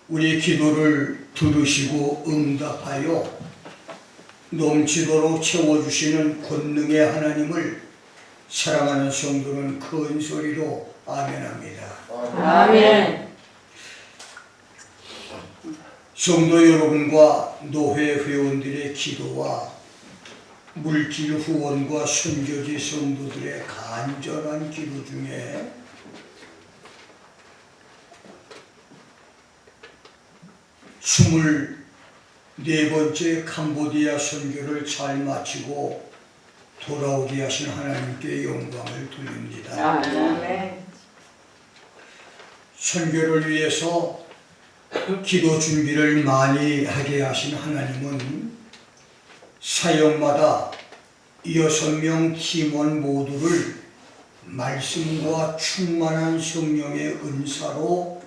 우리 기도를 들으시고 응답하여 넘치도록 채워주시는 권능의 하나님을 사랑하는 성도는 큰 소리로 아멘합니다. 아멘. 성도 여러분과 노회 회원들의 기도와 물질 후원과 선교지 성도들의 간절한 기도 중에 네 번째 캄보디아 선교를 잘 마치고 돌아오게 하신 하나님께 영광을 돌립니다. 아멘. 선교를 위해서 기도 준비를 많이 하게 하신 하나님은 사역마다 6명 팀원 모두를 말씀과 충만한 성령의 은사로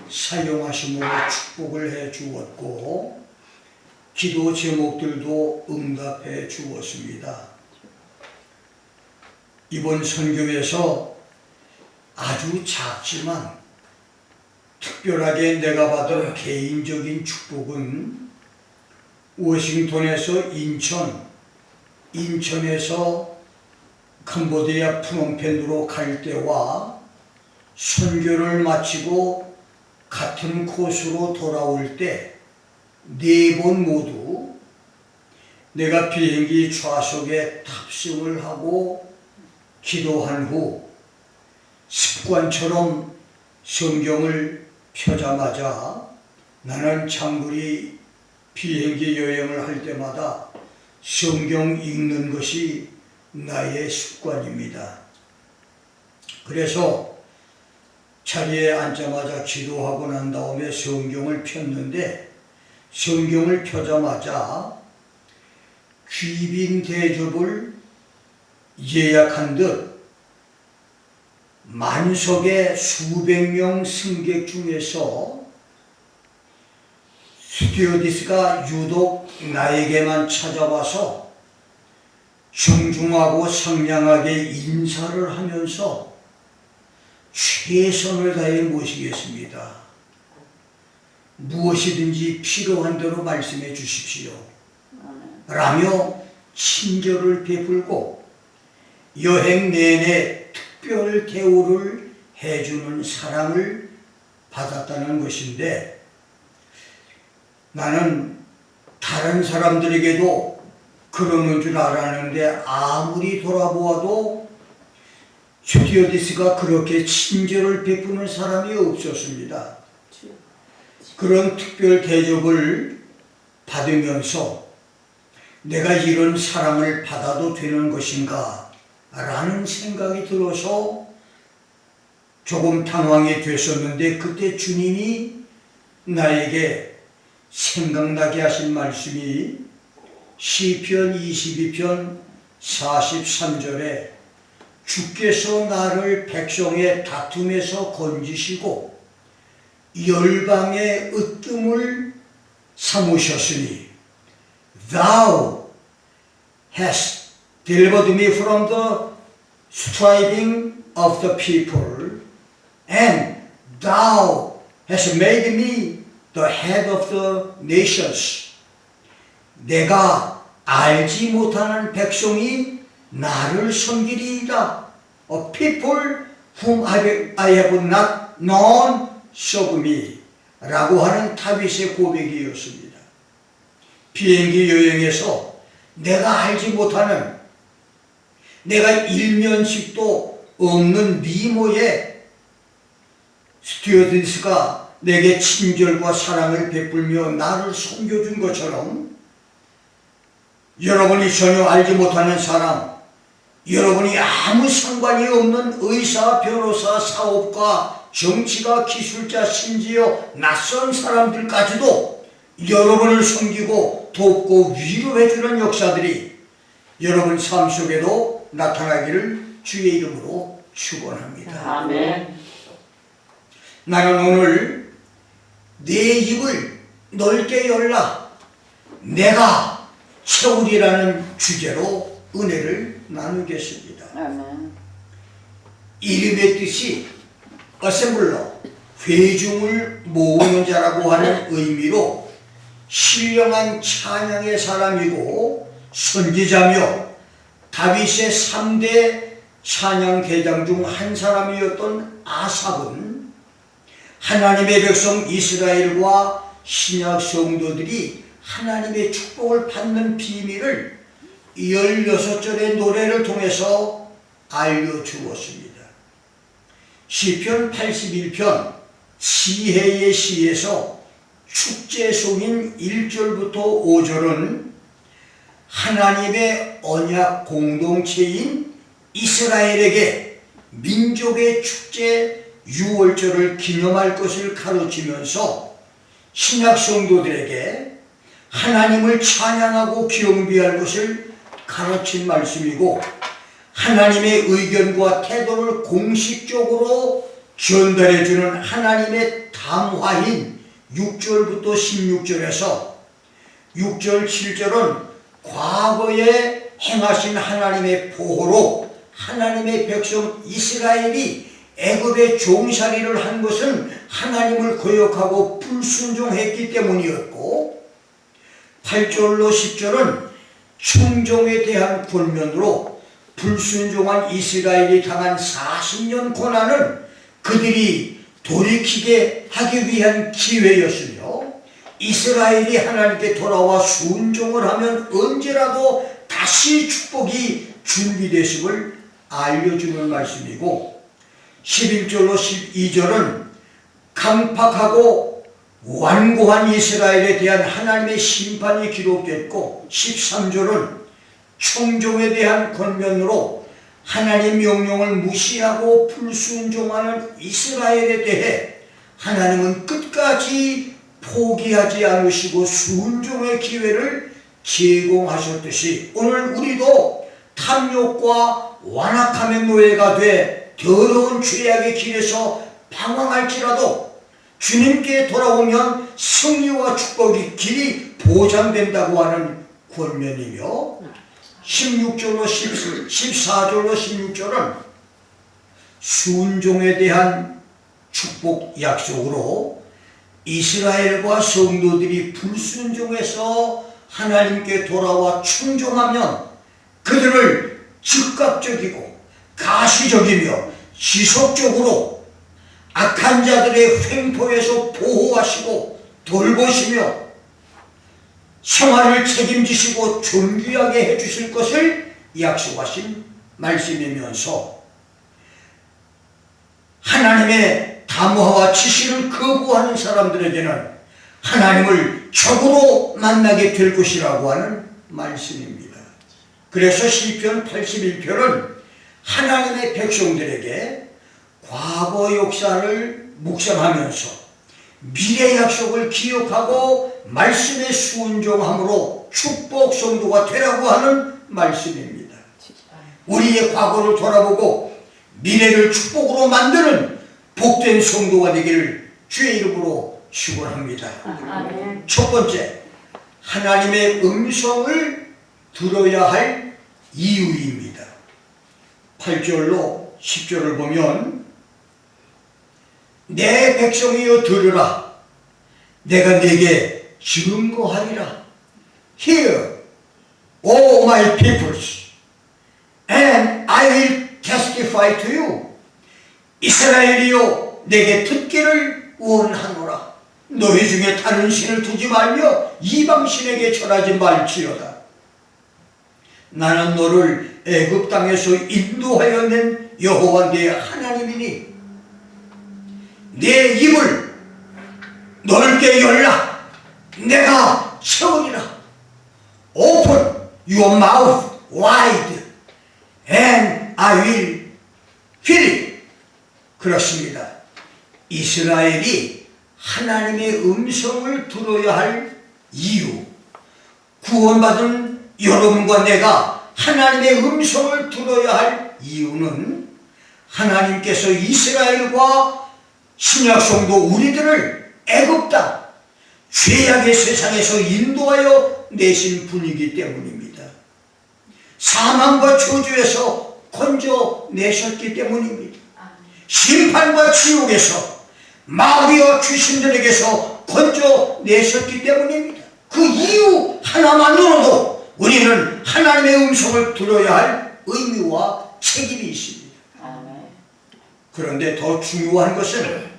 사용하심으로 축복을 해 주었고 기도 제목들도 응답해 주었습니다. 이번 선교에서 아주 작지만 특별하게 내가 받은 개인적인 축복은 워싱턴에서 인천에서 캄보디아 프놈펜으로 갈 때와 선교를 마치고 같은 코스로 돌아올 때 4번 모두 내가 비행기 좌석에 탑승을 하고 기도한 후 습관처럼 성경을 펴자마자 나는 장거리 비행기 여행을 할 때마다 성경 읽는 것이 나의 습관입니다. 그래서 자리에 앉자마자 기도하고 난 다음에 성경을 폈는데 성경을 펴자마자 귀빈 대접을 예약한 듯 만석의 수백 명 승객 중에서 스튜어디스가 유독 나에게만 찾아와서 정중하고 상냥하게 인사를 하면서 최선을 다해 모시겠습니다. 무엇이든지 필요한 대로 말씀해 주십시오. 라며 친절을 베풀고 여행 내내 특별 대우를 해주는 사랑을 받았다는 것인데 나는 다른 사람들에게도 그러는 줄 알았는데 아무리 돌아보아도 스튜어디스가 그렇게 친절을 베푸는 사람이 없었습니다. 그런 특별 대접을 받으면서 내가 이런 사랑을 받아도 되는 것인가 라는 생각이 들어서 조금 당황이 됐었는데 그때 주님이 나에게 생각나게 하신 말씀이 시편 22편 43절에 주께서 나를 백성의 다툼에서 건지시고 열방의 으뜸을 삼으셨으니 Thou hast delivered me from the striving of the people and Thou hast made me the head of the nations. 내가 알지 못하는 백성이 나를 섬기리이다. A people whom I have not known serve me. 라고 하는 다윗의 고백이었습니다. 비행기 여행에서 내가 알지 못하는 내가 일면식도 없는 미모의 스튜어디스가 내게 친절과 사랑을 베풀며 나를 섬겨준 것처럼 여러분이 전혀 알지 못하는 사람, 여러분이 아무 상관이 없는 의사, 변호사, 사업가, 정치가, 기술자, 심지어 낯선 사람들까지도 여러분을 섬기고 돕고 위로해주는 역사들이 여러분 삶 속에도 나타나기를 주의 이름으로 축원합니다. 아멘. 나는 오늘 내 입을 넓게 열라 내가 채우리라는 주제로 은혜를 나누겠습니다. 아멘. 이름의 뜻이 assembler, 회중을 모으는 자라고 하는 의미로 신령한 찬양의 사람이고 선지자며 다윗의 3대 찬양 대장 중 한 사람이었던 아삽은 하나님의 백성 이스라엘과 신약 성도들이 하나님의 축복을 받는 비밀을 16절의 노래를 통해서 알려주었습니다. 시편 81편 시해의 시에서 축제송인 1절부터 5절은 하나님의 언약 공동체인 이스라엘에게 민족의 축제 유월절을 기념할 것을 가르치면서 신약 성도들에게 하나님을 찬양하고 경배할 것을 가르친 말씀이고, 하나님의 의견과 태도를 공식적으로 전달해주는 하나님의 담화인 6절부터 16절에서 6절, 7절은 과거에 행하신 하나님의 보호로 하나님의 백성 이스라엘이 애굽의 종살이를 한 것은 하나님을 거역하고 불순종했기 때문이었고, 8절로 10절은 충종에 대한 권면으로 불순종한 이스라엘이 당한 40년 고난은 그들이 돌이키게 하기 위한 기회였으며, 이스라엘이 하나님께 돌아와 순종을 하면 언제라도 다시 축복이 준비되심을 알려주는 말씀이고, 11절로 12절은 강팍하고 완고한 이스라엘에 대한 하나님의 심판이 기록됐고, 13절은 충종에 대한 권면으로 하나님 명령을 무시하고 불순종하는 이스라엘에 대해 하나님은 끝까지 포기하지 않으시고 순종의 기회를 제공하셨듯이, 오늘 우리도 탐욕과 완악함의 노예가 돼 더러운 죄악의 길에서 방황할지라도 주님께 돌아오면 승리와 축복의 길이 보장된다고 하는 권면이며, 16절로 14절로 16절은 순종에 대한 축복 약속으로 이스라엘과 성도들이 불순종해서 하나님께 돌아와 충종하면 그들을 즉각적이고 가시적이며 지속적으로 악한 자들의 횡포에서 보호하시고 돌보시며 생활을 책임지시고 존귀하게 해주실 것을 약속하신 말씀이면서, 하나님의 담화와 지시를 거부하는 사람들에게는 하나님을 적으로 만나게 될 것이라고 하는 말씀입니다. 그래서 시편 81편은 하나님의 백성들에게 과거 역사를 묵상하면서 미래 약속을 기억하고 말씀에 순종함으로 축복 성도가 되라고 하는 말씀입니다. 우리의 과거를 돌아보고 미래를 축복으로 만드는 복된 성도가 되기를 주의 이름으로 축원합니다. 첫 번째, 하나님의 음성을 들어야 할 이유입니다. 8절로 10절을 보면, 내 백성이여 들으라, 내가 네게 증거하리라. Hear, O my peoples, and I will testify to you. 이스라엘이여 내게 듣기를 원하노라. 너희 중에 다른 신을 두지 말며 이방신에게 절하지 말지어다. 나는 너를 애굽 땅에서 인도하여 낸 여호와 네 하나님이니 내 입을 넓게 열라, 내가 채우리라. Open your mouth wide and I will fill it. 그렇습니다. 이스라엘이 하나님의 음성을 들어야 할 이유, 구원받은 여러분과 내가 하나님의 음성을 들어야 할 이유는, 하나님께서 이스라엘과 신약 성도 우리들을 애굽 땅 죄악의 세상에서 인도하여 내신 분이기 때문입니다. 사망과 저주에서 건져내셨기 때문입니다. 심판과 지옥에서 마귀와 귀신들에게서 건져내셨기 때문입니다. 그 이유 하나만으로도 우리는 하나님의 음성을 들어야 할 의미와 책임이 있습니다. 그런데 더 중요한 것은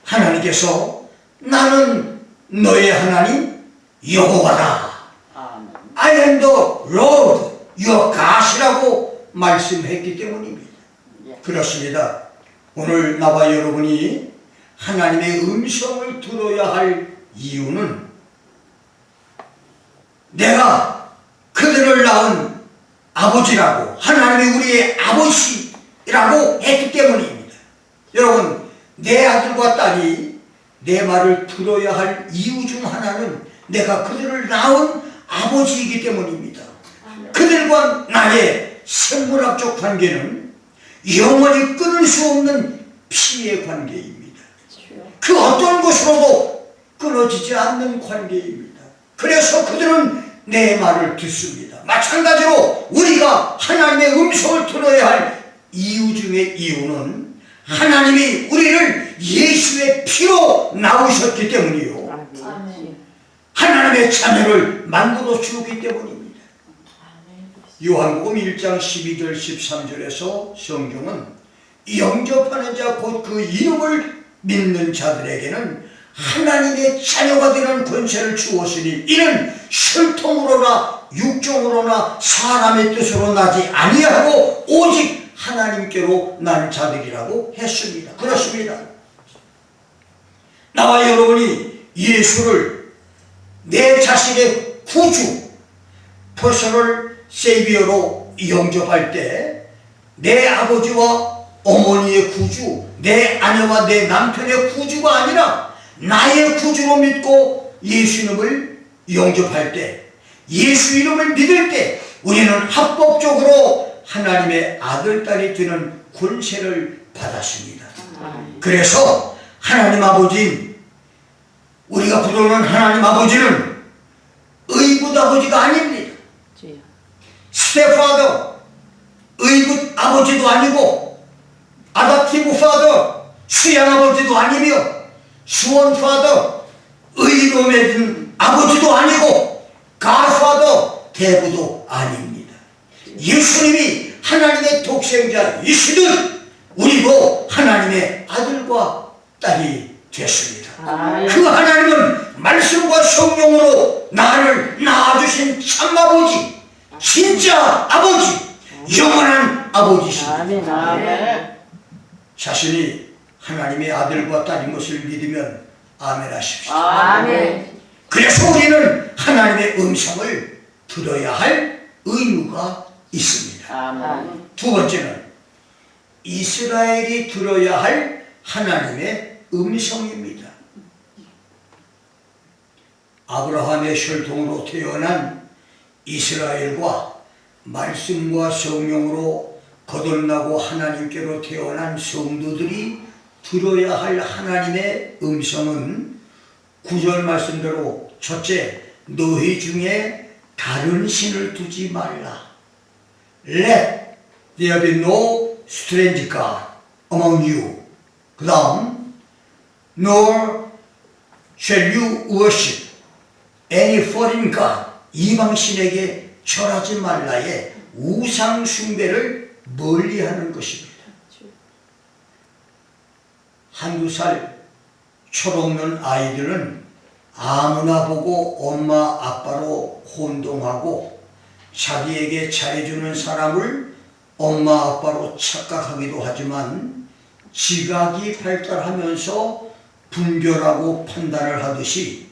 하나님께서 나는 너의 하나님 여호와다. I am the Lord your God이라고 말씀했기 때문입니다. 그렇습니다. 오늘 나와 여러분이 하나님의 음성을 들어야 할 이유는 내가 그들을 낳은 아버지라고 하나님이 우리의 아버지라고 했기 때문입니다. 여러분, 내 아들과 딸이 내 말을 들어야 할 이유 중 하나는 내가 그들을 낳은 아버지이기 때문입니다. 그들과 나의 생물학적 관계는 영원히 끊을 수 없는 피의 관계입니다. 그 어떤 것으로도 끊어지지 않는 관계입니다. 그래서 그들은 내 말을 듣습니다. 마찬가지로 우리가 하나님의 음성을 들어야 할 이유 중의 이유는 하나님이 우리를 예수의 피로 낳으셨기 때문이요, 하나님의 자녀를 만들어 주기 때문입니다. 요한복음 1장 12절 13절에서 성경은 영접하는 자 곧 그 이름을 믿는 자들에게는 하나님의 자녀가 되는 권세를 주었으니 이는 혈통으로나 육종으로나 사람의 뜻으로 나지 아니하고 오직 하나님께로 난 자들이라고 했습니다. 그렇습니다. 나와 여러분이 예수를 내 자신의 구주, 퍼스널 세이비어로 영접할 때 내 아버지와 어머니의 구주, 내 아내와 내 남편의 구주가 아니라 나의 구주로 믿고 예수 이름을 영접할 때, 예수 이름을 믿을 때 우리는 합법적으로 하나님의 아들, 딸이 되는 권세를 받았습니다. 그래서 하나님 아버지, 우리가 부르는 하나님 아버지는 의붓 아버지가 아닙니다. 스테파더, 의붓 아버지도 아니고, 아답티브 파더, 수양 아버지도 아니며, 수원 파더, 의로 맺은 아버지도 아니고, 가파더, 대부도 아닙니다. 예수님이 하나님의 독생자이시듯 우리도 하나님의 아들과 딸이 됐습니다. 그 하나님은 말씀과 성령으로 나를 낳아주신 참아버지, 진짜 아버지, 영원한 아버지십니다. 자신이 하나님의 아들과 딸인 것을 믿으면 아멘 하십시오. 그래서 우리는 하나님의 음성을 들어야 할 의무가 있습니다. 두 번째는 이스라엘이 들어야 할 하나님의 음성입니다. 아브라함의 혈통으로 태어난 이스라엘과 말씀과 성령으로 거듭나고 하나님께로 태어난 성도들이 들어야 할 하나님의 음성은 9절 말씀대로 첫째, 너희 중에 다른 신을 두지 말라. Let there be no strange God among you. 그 다음, nor shall you worship any foreign God. 이방신에게 절하지 말라의 우상 숭배를 멀리하는 것입니다. 한두 살 철없는 아이들은 아무나 보고 엄마 아빠로 혼동하고 자기에게 잘해주는 사람을 엄마 아빠로 착각하기도 하지만 지각이 발달하면서 분별하고 판단을 하듯이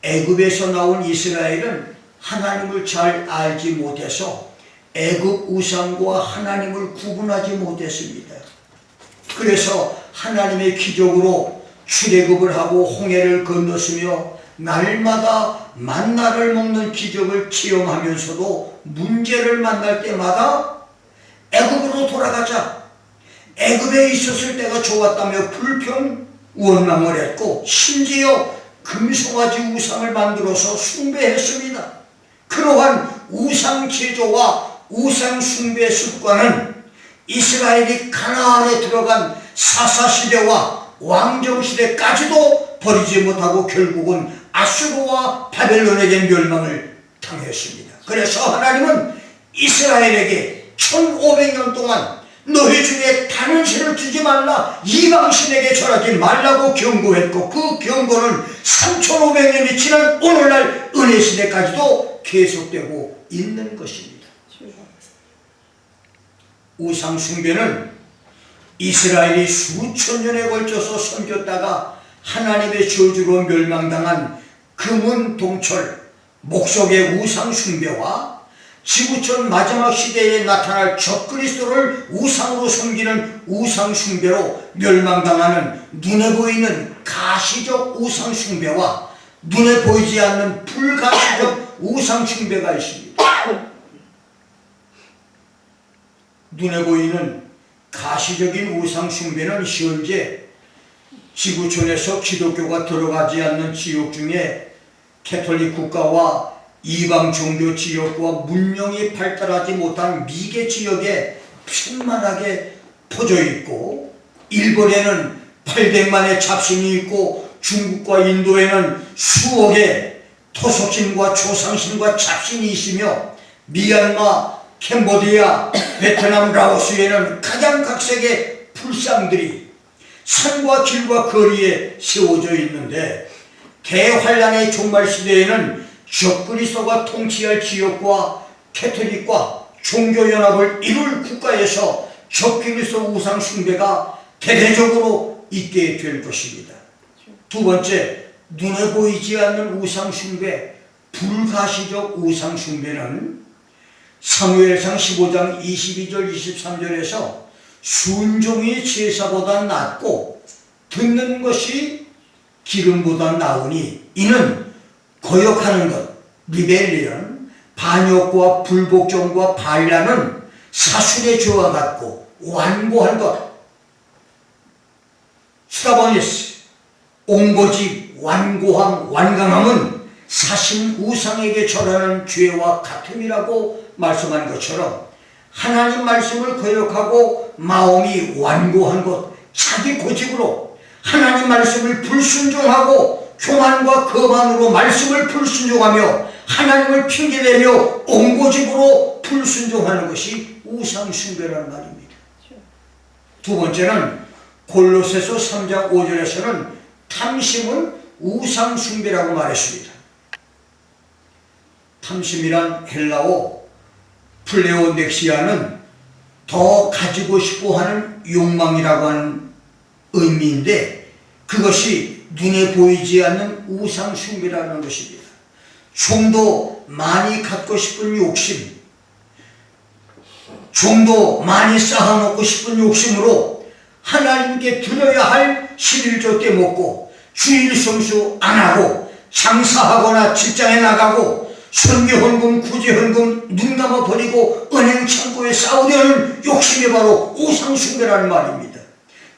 애굽에서 나온 이스라엘은 하나님을 잘 알지 못해서 애굽 우상과 하나님을 구분하지 못했습니다. 그래서 하나님의 기적으로 출애굽을 하고 홍해를 건넜으며 날마다 만나를 먹는 기적을 체험하면서도 문제를 만날 때마다 애굽으로 돌아가자, 애굽에 있었을 때가 좋았다며 불평 원망을 했고 심지어 금송아지 우상을 만들어서 숭배했습니다. 그러한 우상 제조와 우상 숭배 습관은 이스라엘이 가나안에 들어간 사사시대와 왕정시대까지도 버리지 못하고 결국은 아수르와 바벨론에게 멸망을 당했습니다. 그래서 하나님은 이스라엘에게 1500년 동안 너희 중에 다른 신을 두지 말라, 이방신에게 절하지 말라고 경고했고, 그 경고는 3500년이 지난 오늘날 은혜시대까지도 계속되고 있는 것입니다. 우상숭배는 이스라엘이 수천 년에 걸쳐서 섬겼다가 하나님의 저주로 멸망당한 금은동철 목석의 우상숭배와 지구촌 마지막 시대에 나타날 적그리스도를 우상으로 섬기는 우상숭배로 멸망당하는 눈에 보이는 가시적 우상숭배와 눈에 보이지 않는 불가시적 우상숭배가 있습니다. 눈에 보이는 가시적인 우상숭배는 현재 지구촌에서 기독교가 들어가지 않는 지역 중에 캐톨릭 국가와 이방 종교 지역과 문명이 발달하지 못한 미개 지역에 편만하게 퍼져 있고, 일본에는 800만의 잡신이 있고 중국과 인도에는 수억의 토속신과 조상신과 잡신이 있으며 미얀마, 캄보디아, 베트남, 라오스에는 가장 각색의 불상들이 산과 길과 거리에 세워져 있는데, 대환란의 종말 시대에는 적그리스도가 통치할 지역과 캐톨릭과 종교연합을 이룰 국가에서 적그리스도 우상 숭배가 대대적으로 있게 될 것입니다. 두 번째, 눈에 보이지 않는 우상 숭배, 불가시적 우상 숭배는 사무엘상 15장 22절 23절에서 순종이 제사보다 낫고 듣는 것이 기름보다 나으니 이는 거역하는 것, 리벨리언, 반역과 불복종과 반란은 사술의 죄와 같고 완고한 것, 스타보니스, 옹고집, 완고함, 완강함은 사신 우상에게 절하는 죄와 같음이라고 말씀한 것처럼, 하나님 말씀을 거역하고 마음이 완고한 것, 자기 고집으로 하나님 말씀을 불순종하고 교만과 거만으로 말씀을 불순종하며 하나님을 핑계대며 옹고집으로 불순종하는 것이 우상숭배라는 말입니다. 두 번째는 골로새서 3장 5절에서는 탐심은 우상숭배라고 말했습니다. 탐심이란 헬라어 플레오넥시아는 더 가지고 싶어 하는 욕망이라고 하는 의미인데, 그것이 눈에 보이지 않는 우상숭배라는 것입니다. 좀 더 많이 갖고 싶은 욕심, 좀 더 많이 쌓아놓고 싶은 욕심으로 하나님께 드려야 할 11조 때 먹고 주일 성수 안 하고 장사하거나 직장에 나가고 선교헌금, 구제헌금 눈 감아 버리고 은행 창고에 쌓으려는 욕심이 바로 우상숭배라는 말입니다.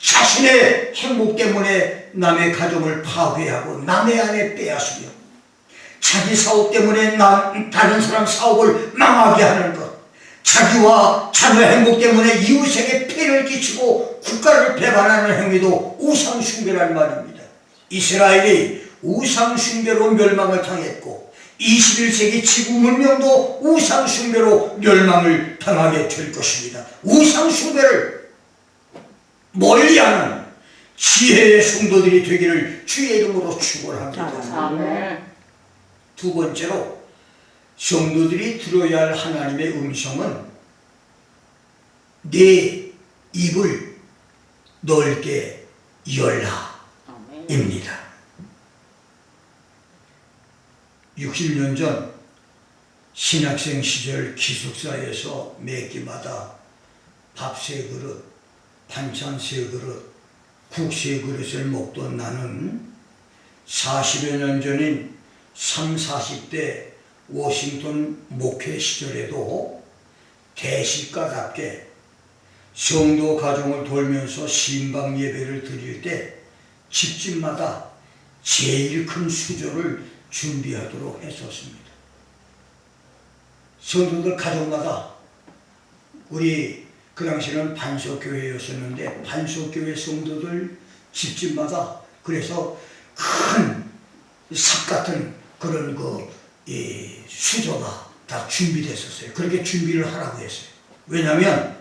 자신의 행복 때문에 남의 가정을 파괴하고 남의 아내 빼앗으며, 자기 사업 때문에 다른 사람 사업을 망하게 하는 것, 자기와 자녀 행복 때문에 이웃에게 폐를 끼치고 국가를 배반하는 행위도 우상숭배라는 말입니다. 이스라엘이 우상숭배로 멸망을 당했고 21세기 지구 문명도 우상숭배로 멸망을 당하게 될 것입니다. 우상숭배를 멀리하는 지혜의 성도들이 되기를 주의 이름으로 축원합니다. 아멘. 두 번째로, 성도들이 들어야 할 하나님의 음성은 내 입을 넓게 열라 입니다. 60년 전 신학생 시절 기숙사에서 매 끼마다 밥 3그릇, 반찬 3그릇, 국 3그릇을 먹던 나는 40여 년 전인 30, 40대 워싱턴 목회 시절에도 대식가답게 성도 가정을 돌면서 신방 예배를 드릴 때 집집마다 제일 큰 수저를 준비하도록 했었습니다. 성도들 가정마다, 우리 그 당시는 반석교회였었는데 반석교회 성도들 집집마다 그래서 큰 삽 같은 그런 수저가 다 준비됐었어요. 그렇게 준비를 하라고 했어요. 왜냐하면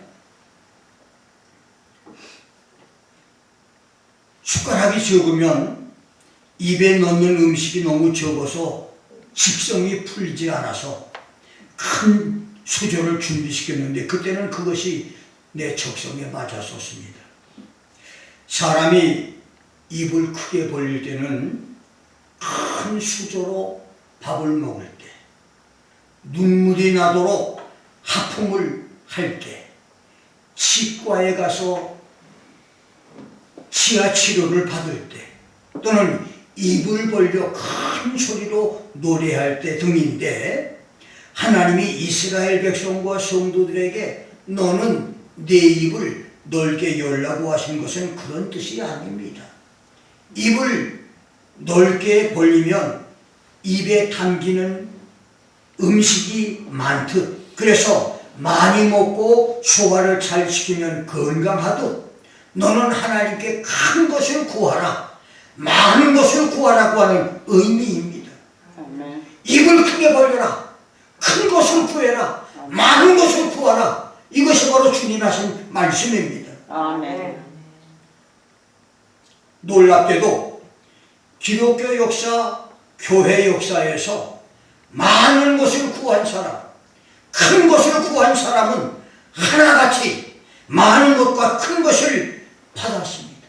숟가락이 적으면 입에 넣는 음식이 너무 적어서 식성이 풀지 않아서 큰 수저를 준비시켰는데 그때는 그것이 내 적성에 맞았었습니다. 사람이 입을 크게 벌릴 때는 큰 수저로 밥을 먹을 때, 눈물이 나도록 하품을 할 때, 치과에 가서 치아 치료를 받을 때, 또는 입을 벌려 큰 소리로 노래할 때 등인데, 하나님이 이스라엘 백성과 성도들에게 너는 내 입을 넓게 열라고 하신 것은 그런 뜻이 아닙니다. 입을 넓게 벌리면 입에 담기는 음식이 많듯, 그래서 많이 먹고 소화를 잘 시키면 건강하듯 너는 하나님께 큰 것을 구하라, 많은 것을 구하라고 하는 의미입니다. 아멘. 입을 크게 벌려라, 큰 것을 구해라, 많은 것을 구하라. 이것이 바로 주님 하신 말씀입니다. 아멘. 놀랍게도 기독교 역사, 교회 역사에서 많은 것을 구한 사람, 큰 것을 구한 사람은 하나같이 많은 것과 큰 것을 받았습니다.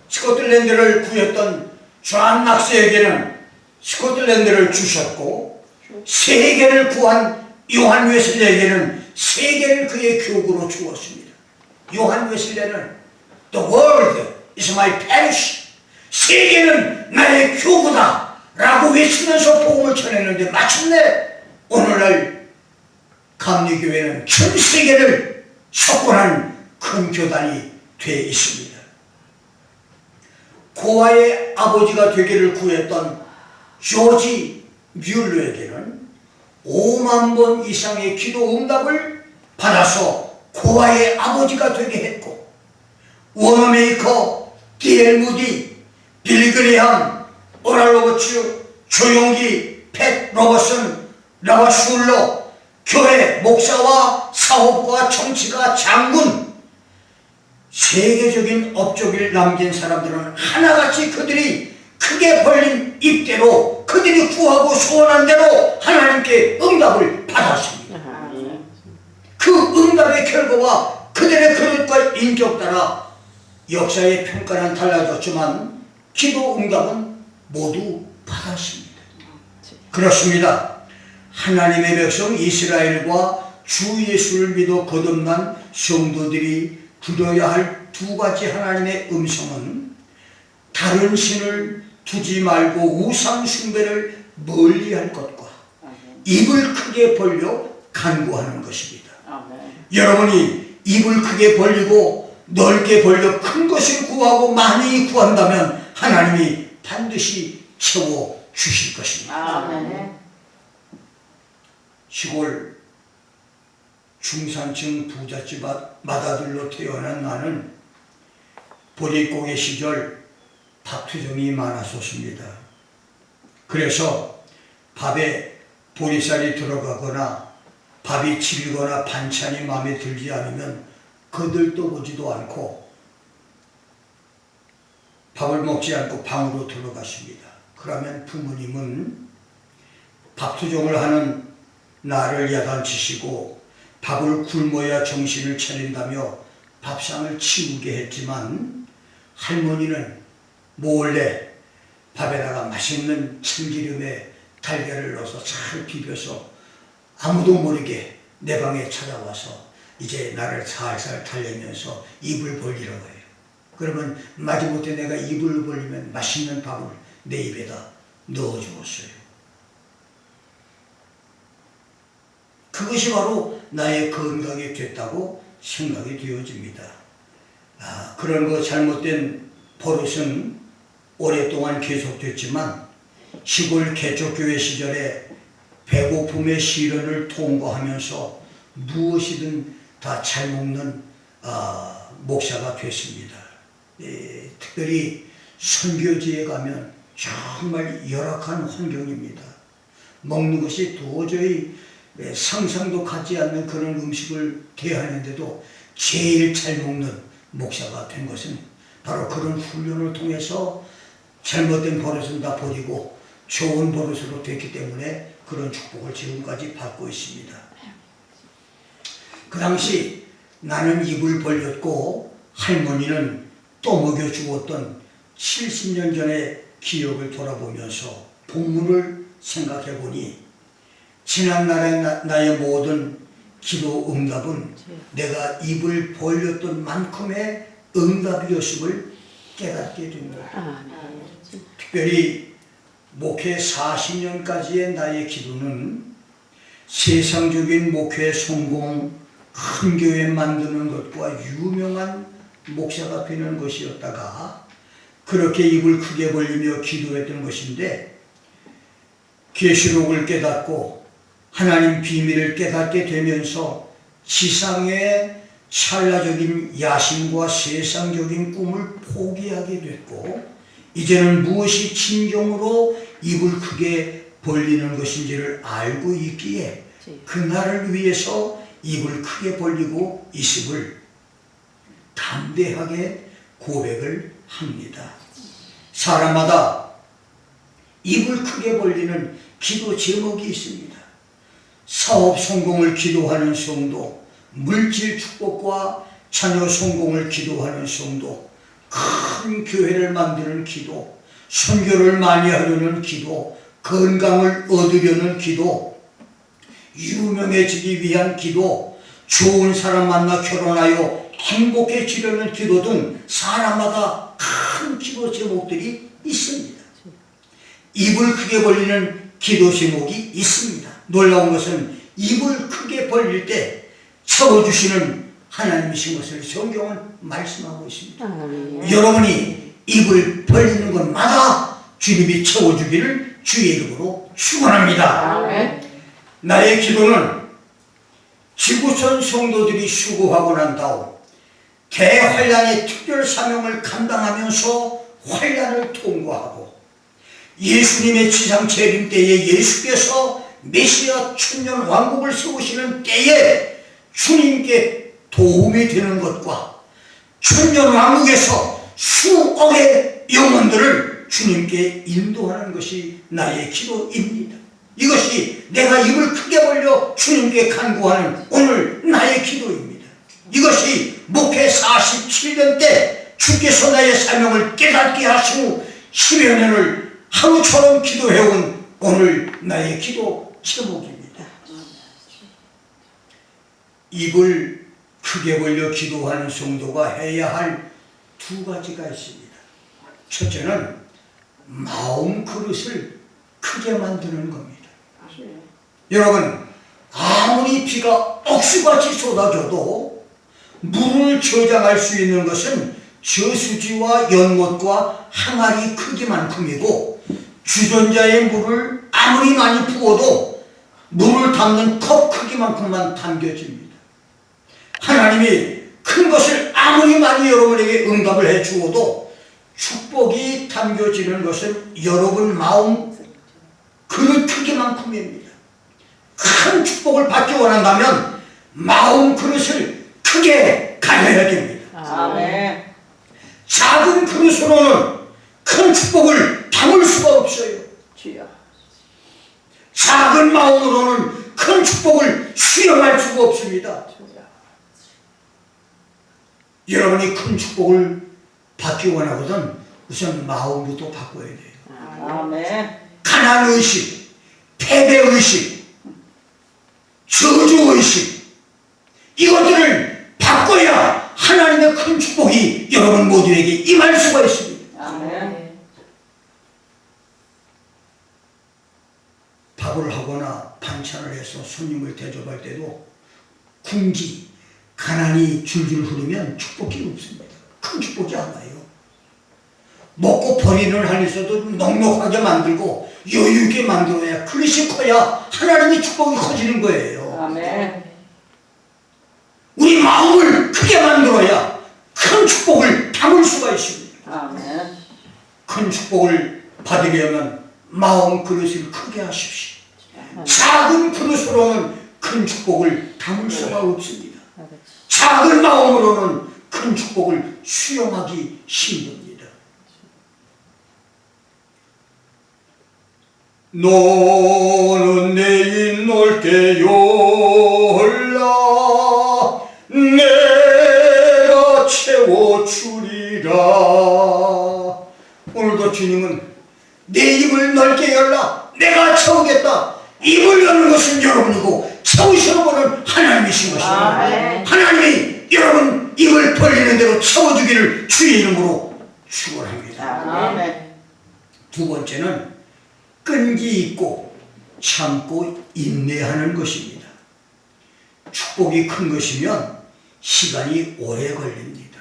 스코틀랜드를 구했던 존 낙스에게는 스코틀랜드를 주셨고, 세계를 구한 요한 웨슬레에게는 세계를 그의 교구로 주었습니다. 요한 웨슬레는 The world is my parish. 세계는 나의 교구다 라고 외치면서 복음을 전했는데, 마침내 오늘날 감리교회는 전 세계를 석권한 큰 교단이 되어 있습니다. 고아의 아버지가 되기를 구했던 조지 뮬러에게는 5만 번 이상의 기도 응답을 받아서 고아의 아버지가 되게 했고, 워너메이커, D.L. 무디, 빌리 그레이엄, 오랄 로버츠, 조용기, 팻 로버슨, 라와 슐러, 교회 목사와 사업가, 정치가, 장군, 세계적인 업적을 남긴 사람들은 하나같이 그들이 크게 벌린 입대로, 그들이 구하고 소원한 대로 하나님께 응답을 받았습니다. 그 응답의 결과와 그들의 그릇과 인격 따라 역사의 평가는 달라졌지만 기도 응답은 모두 받았습니다. 그렇습니다. 하나님의 백성 이스라엘과 주 예수를 믿어 거듭난 성도들이 들어야 할 두 가지 하나님의 음성은 다른 신을 두지 말고 우상 숭배를 멀리할 것과 입을 크게 벌려 간구하는 것입니다. 여러분이 입을 크게 벌리고 넓게 벌려 큰 것을 구하고 많이 구한다면 하나님이 반드시 채워 주실 것입니다. 시골 중산층 부잣집 맏아들로 태어난 나는 보릿고개 시절 밥투정이 많았었습니다. 그래서 밥에 보리쌀이 들어가거나 밥이 질거나 반찬이 마음에 들지 않으면 거들떠보지도 않고 밥을 먹지 않고 방으로 들어갔습니다. 그러면 부모님은 밥투정을 하는 나를 야단치시고 밥을 굶어야 정신을 차린다며 밥상을 치우게 했지만, 할머니는 몰래 밥에다가 맛있는 참기름에 달걀을 넣어서 잘 비벼서 아무도 모르게 내 방에 찾아와서 이제 나를 살살 달래면서 입을 벌리라고 해요. 그러면 마지못해 내가 입을 벌리면 맛있는 밥을 내 입에다 넣어주었어요. 그것이 바로 나의 건강이 됐다고 생각이 되어집니다. 그런 거 잘못된 버릇은 오랫동안 계속됐지만, 시골 개척교회 시절에 배고픔의 시련을 통과하면서 무엇이든 다 잘 먹는 목사가 됐습니다. 특별히 선교지에 가면 정말 열악한 환경입니다. 먹는 것이 도저히 상상도 가지 않는 그런 음식을 대하는데도 제일 잘 먹는 목사가 된 것은 바로 그런 훈련을 통해서 잘못된 버릇은 다 버리고 좋은 버릇으로 됐기 때문에 그런 축복을 지금까지 받고 있습니다. 그 당시 나는 입을 벌렸고 할머니는 떠먹여 주었던 70년 전의 기억을 돌아보면서 본문을 생각해 보니 지난날의 나의 모든 기도 응답은 내가 입을 벌렸던 만큼의 응답이었음을 깨닫게 됩니다. 특별히 목회 40년까지의 나의 기도는 세상적인 목회 성공, 큰 교회 만드는 것과 유명한 목사가 되는 것이었다가 그렇게 입을 크게 벌리며 기도했던 것인데 계시록을 깨닫고 하나님 비밀을 깨닫게 되면서 지상의 찰나적인 야심과 세상적인 꿈을 포기하게 됐고 이제는 무엇이 진정으로 입을 크게 벌리는 것인지를 알고 있기에 그날을 위해서 입을 크게 벌리고 있음을 담대하게 고백을 합니다. 사람마다 입을 크게 벌리는 기도 제목이 있습니다. 사업 성공을 기도하는 성도, 물질 축복과 자녀 성공을 기도하는 성도, 큰 교회를 만드는 기도, 선교를 많이 하려는 기도, 건강을 얻으려는 기도, 유명해지기 위한 기도, 좋은 사람 만나 결혼하여 행복해지려는 기도 등 사람마다 큰 기도 제목들이 있습니다. 입을 크게 벌리는 기도 제목이 있습니다. 놀라운 것은 입을 크게 벌릴 때 채워주시는 하나님이신 것을 성경은 말씀하고 있습니다. 여러분이 입을 벌리는 것마다 주님이 채워주기를 주의 이름으로 축원합니다. 나의 기도는 지구촌 성도들이 수고하고 난 다음 대환란의 특별 사명을 감당하면서 환란을 통과하고 예수님의 지상 재림 때에 예수께서 메시아 천년 왕국을 세우시는 때에 주님께 도움이 되는 것과 천년 왕국에서 수억의 영혼들을 주님께 인도하는 것이 나의 기도입니다. 이것이 내가 입을 크게 벌려 주님께 간구하는 오늘 나의 기도입니다. 이것이 목회 47년 때 주께서 나의 사명을 깨닫게 하신 후 10여 년을 하루처럼 기도해온 오늘 나의 기도 제목입니다. 입을 크게 벌려 기도하는 성도가 해야 할 두 가지가 있습니다. 첫째는 마음 그릇을 크게 만드는 겁니다. 여러분, 아무리 비가 억수같이 쏟아져도 물을 저장할 수 있는 것은 저수지와 연못과 항아리 크기만큼이고 주전자의 물을 아무리 많이 부어도 물을 담는 컵 크기만큼만 담겨집니다. 하나님이 큰 것을 아무리 많이 여러분에게 응답을 해 주어도 축복이 담겨지는 것은 여러분 마음 그릇 크기만큼입니다. 큰 축복을 받기 원한다면 마음 그릇을 크게 가져야 됩니다. 아멘. 작은 그릇으로는 큰 축복을 담을 수가 없어요. 주여. 작은 마음으로는 큰 축복을 수용할 수가 없습니다. 여러분이 큰 축복을 받기 원하거든 우선 마음부터 바꿔야 돼요. 아멘. 가난의식, 패배의식, 저주의식 이것들을 바꿔야 하나님의 큰 축복이 여러분 모두에게 임할 수가 있습니다. 아멘. 밥을 하거나 반찬을 해서 손님을 대접할 때도 궁지, 가난이 줄줄 흐르면 축복이 없습니다. 큰 축복이 안 와요. 먹고 버리는 한에서도 넉넉하게 만들고 여유 있게 만들어야 그릇이 커야 하나님의 축복이 커지는 거예요. 아멘. 우리 마음을 크게 만들어야 큰 축복을 받으려면 마음 그릇을 크게 하십시오. 작은 그릇으로는 큰 축복을 담을 수가 없습니다. 작은 마음으로는 큰 축복을 수용하기 힘듭니다. 너는 내일 넓게 열라 내가 채워주리라. 오늘도 주님은 내 입을 넓게 열라 내가 채우겠다. 입을 여는 것은 여러분이고 채우시는 분은 하나님이신 것입니다. 아멘. 하나님이 여러분 입을 벌리는 대로 채워주기를 주의 이름으로 축원합니다. 아멘. 두 번째는 끈기 있고 참고 인내하는 것입니다. 축복이 큰 것이면 시간이 오래 걸립니다.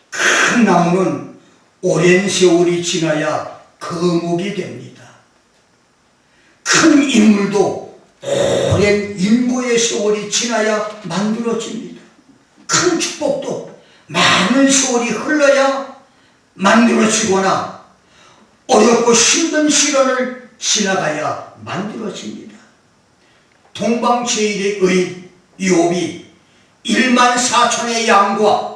큰 나무는 오랜 세월이 지나야 거목이 됩니다. 큰 인물도 오랜 인고의 세월이 지나야 만들어집니다. 큰 축복도 많은 세월이 흘러야 만들어지거나 어렵고 힘든 시련을 지나가야 만들어집니다. 동방제일의 의인 욥이 14,000의 양과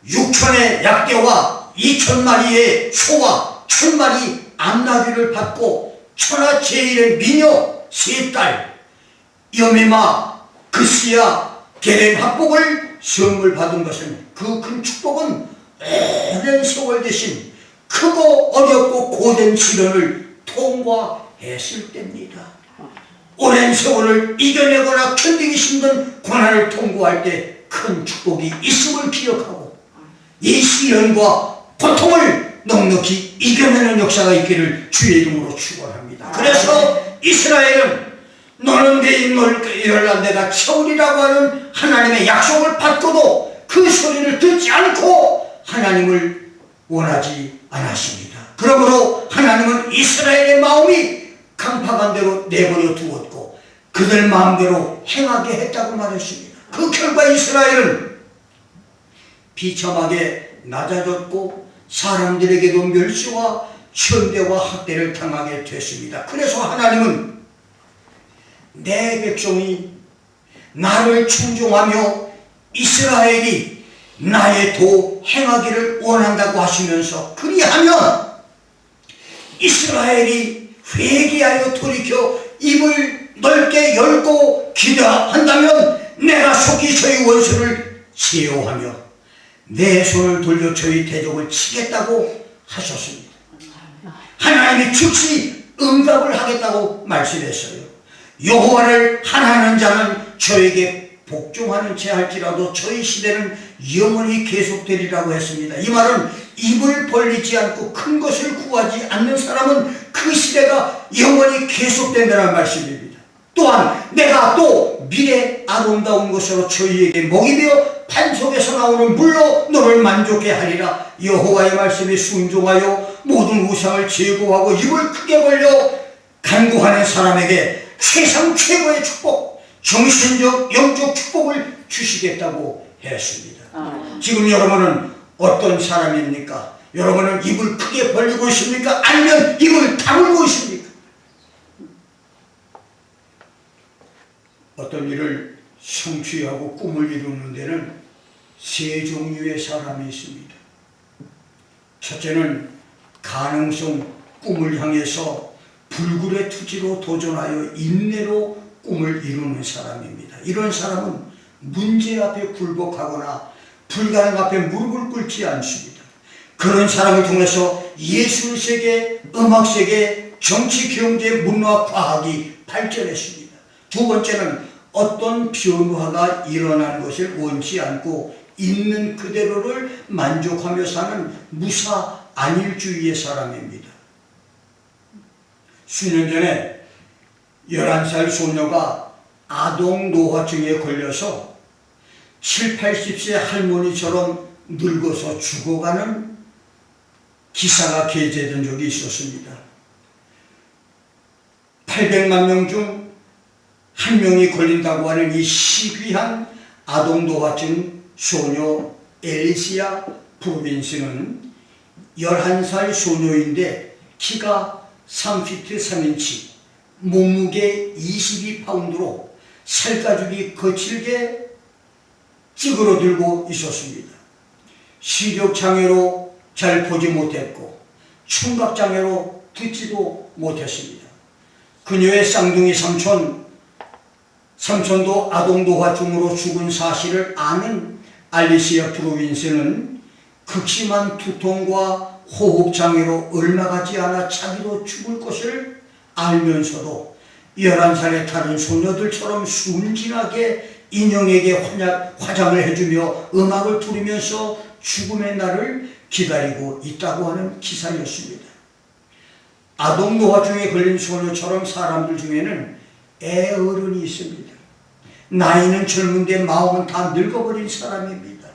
6,000의 약대와 2,000마리의 소와 1,000마리 암나귀를 받고 천하제일의 미녀 3딸 여미마 그스야 게렘 합복을 선물 받은 것은 그 큰 축복은 오랜 세월 대신 크고 어렵고 고된 시련을 통과했을 때입니다. 오랜 세월을 이겨내거나 견디기 힘든 고난을 통과할 때 큰 축복이 있음을 기억하고 이 시련과 고통을 넉넉히 이겨내는 역사가 있기를 주의 이름으로 축원합니다. 그래서 이스라엘은 너는 내 입 넓게 열라 내가 채우리라고 하는 하나님의 약속을 받고도 그 소리를 듣지 않고 하나님을 원하지 않았습니다. 그러므로 하나님은 이스라엘의 마음이 강팍한 대로 내버려 두었고 그들 마음대로 행하게 했다고 말했습니다. 그 결과 이스라엘은 비참하게 낮아졌고 사람들에게도 멸시와 천대와 학대를 당하게 됐습니다. 그래서 하나님은 내 백성이 나를 충종하며 이스라엘이 나의 도 행하기를 원한다고 하시면서 그리하면 이스라엘이 회개하여 돌이켜 입을 넓게 열고 기도한다면 내가 속히 저희 원수를 제어하며 내 손을 돌려 저희 대적을 치겠다고 하셨습니다. 하나님이 즉시 응답을 하겠다고 말씀했어요. 여호와를 하나하는 자는 저에게 복종하는 채 할지라도 저희 시대는 영원히 계속되리라고 했습니다. 이 말은 입을 벌리지 않고 큰 것을 구하지 않는 사람은 그 시대가 영원히 계속된다는 말씀입니다. 또한 내가 또 미래 아름다운 것으로 저희에게 목이 되어 판속에서 나오는 물로 너를 만족해 하리라. 여호와의 말씀에 순종하여 모든 우상을 제거하고 입을 크게 벌려 간구하는 사람에게 세상 최고의 축복, 정신적 영적 축복을 주시겠다고 했습니다. 지금 여러분은 어떤 사람입니까? 여러분은 입을 크게 벌리고 있습니까? 아니면 입을 다물고 있습니까? 어떤 일을 성취하고 꿈을 이루는 데는 세 종류의 사람이 있습니다. 첫째는 가능성 꿈을 향해서 불굴의 투지로 도전하여 인내로 꿈을 이루는 사람입니다. 이런 사람은 문제 앞에 굴복하거나 불가능 앞에 무릎을 꿇지 않습니다. 그런 사람을 통해서 예술세계, 음악세계, 정치, 경제, 문화, 과학이 발전했습니다. 두 번째는 어떤 변화가 일어나는 것을 원치 않고 있는 그대로를 만족하며 사는 무사 안일주의의 사람입니다. 수년 전에 11살 소녀가 아동 노화증에 걸려서 7, 80세 할머니처럼 늙어서 죽어가는 기사가 게재된 적이 있었습니다. 800만 명 중 1명이 걸린다고 하는 이 희귀한 아동 노화증 소녀 엘리시아 프로빈스는 11살 소녀인데 키가 3피트 3인치, 몸무게 22파운드로 살가죽이 거칠게 찌그러들고 있었습니다. 시력장애로 잘 보지 못했고 청각장애로 듣지도 못했습니다. 그녀의 쌍둥이 삼촌도 아동노화증으로 죽은 사실을 아는 알리시아 프로빈스는 극심한 두통과 호흡장애로 얼마 가지 않아 자기도 죽을 것을 알면서도 11살의 다른 소녀들처럼 순진하게 인형에게 화장을 해주며 음악을 부르면서 죽음의 날을 기다리고 있다고 하는 기사였습니다. 아동노화증에 걸린 소녀처럼 사람들 중에는 애어른이 있습니다. 나이는 젊은데 마음은 다 늙어버린 사람입니다.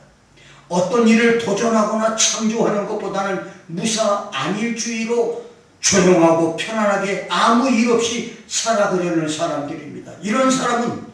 어떤 일을 도전하거나 창조하는 것보다는 무사안일주의로 조용하고 편안하게 아무 일 없이 살아가려는 사람들입니다. 이런 사람은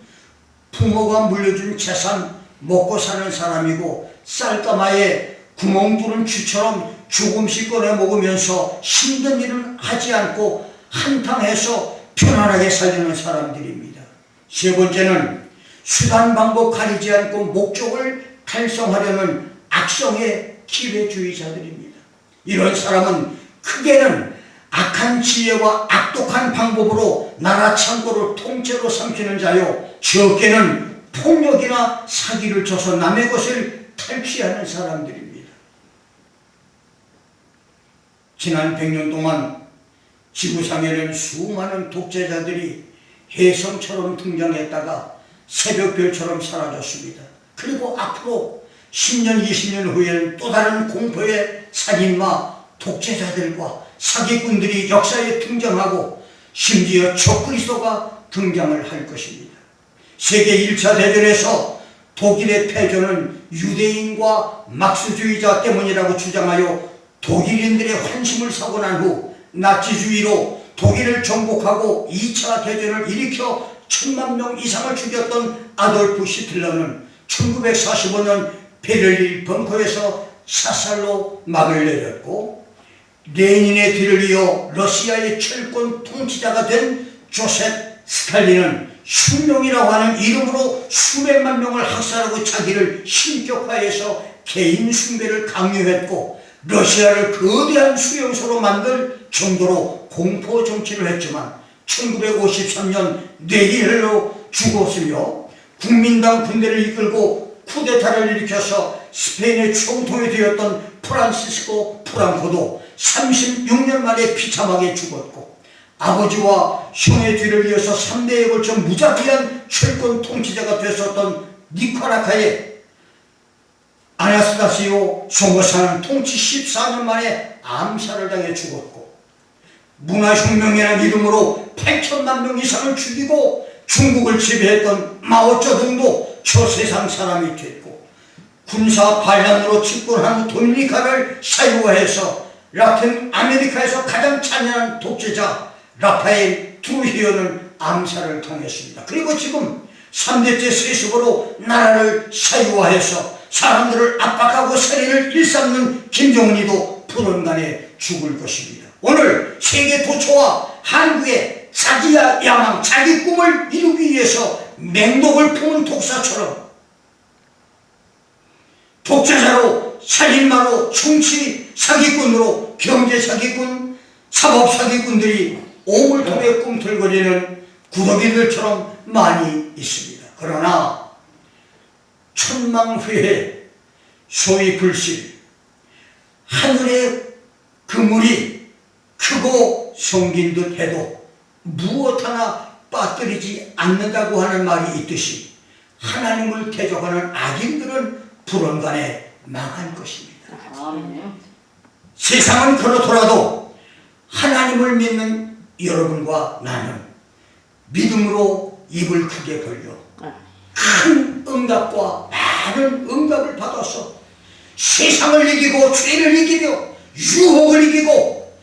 부모가 물려준 재산 먹고 사는 사람이고 쌀가마에 구멍 뚫은 쥐처럼 조금씩 꺼내 먹으면서 힘든 일은 하지 않고 한탕해서 편안하게 살려는 사람들입니다. 세 번째는 수단 방법 가리지 않고 목적을 달성하려는 악성의 기회주의자들입니다. 이런 사람은 크게는 악한 지혜와 악독한 방법으로 나라 창고를 통째로 삼키는 자요, 적게는 폭력이나 사기를 쳐서 남의 것을 탈취하는 사람들입니다. 지난 100년 동안 지구상에는 수많은 독재자들이 혜성처럼 등장했다가 새벽별처럼 사라졌습니다. 그리고 앞으로 10년, 20년 후에는 또 다른 공포의 살인마, 독재자들과 사기꾼들이 역사에 등장하고 심지어 적그리스도가 등장을 할 것입니다. 세계 1차 대전에서 독일의 패전은 유대인과 막스주의자 때문이라고 주장하여 독일인들의 환심을 사고 난 후 나치주의로 독일을 정복하고 2차 대전을 일으켜 1000만 명 이상을 죽였던 아돌프 히틀러는 1945년 베를린 벙커에서 사살로 막을 내렸고, 레닌의 뒤를 이어 러시아의 철권 통치자가 된 조셉 스탈린은 혁명이라고 하는 이름으로 수백만 명을 학살하고 자기를 신격화해서 개인 숭배를 강요했고, 러시아를 거대한 수용소로 만들 정도로 공포 정치를 했지만 1953년 뇌기혈로 죽었으며 국민당 군대를 이끌고 쿠데타를 일으켜서 스페인의 총통이 되었던 프란시스코 프랑코도 36년 만에 비참하게 죽었고, 아버지와 형의 뒤를 이어서 3대에 걸쳐 무자비한 철권 통치자가 되었던 니카라과의 아나스타시오 소모사는 통치 14년 만에 암살을 당해 죽었고, 문화혁명이라는 이름으로 8천만 명 이상을 죽이고 중국을 지배했던 마오쩌둥도 저 세상 사람이 됐고, 군사 반란으로 집권한 후 도미니카를 사유화해서 라틴 아메리카에서 가장 잔인한 독재자 라파엘 트루히오는 암살을 당했습니다. 그리고 지금 3대째 세습으로 나라를 사유화해서 사람들을 압박하고 세리를 일삼는 김정은이도 불언간에 죽을 것입니다. 오늘 세계 도처와 한국의 자기야 야망, 자기 꿈을 이루기 위해서 맹독을 품은 독사처럼 독재자로, 살인마로, 정치 사기꾼으로, 경제 사기꾼, 사법 사기꾼들이 오물통에 꿈틀거리는 구더기들처럼 많이 있습니다. 그러나 천망 후에 소위 불실, 하늘의 그물이 크고 성긴 듯 해도 무엇 하나 빠뜨리지 않는다고 하는 말이 있듯이 하나님을 대적하는 악인들은 불언간에 망할 것입니다. 세상은 그렇더라도 하나님을 믿는 여러분과 나는 믿음으로 입을 크게 벌려 큰 응답과 많은 응답을 받아서 세상을 이기고 죄를 이기며 유혹을 이기고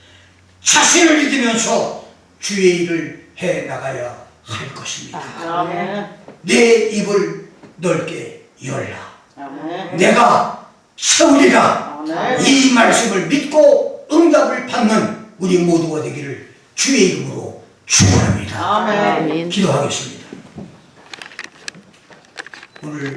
자신을 이기면서 주의 일을 해나가야 할 것입니다. 내 입을 넓게 열라. 내가 세우리라. 이 말씀을 믿고 응답을 받는 우리 모두가 되기를 주의 이름으로 축원합니다. 아멘. 기도하겠습니다. 오늘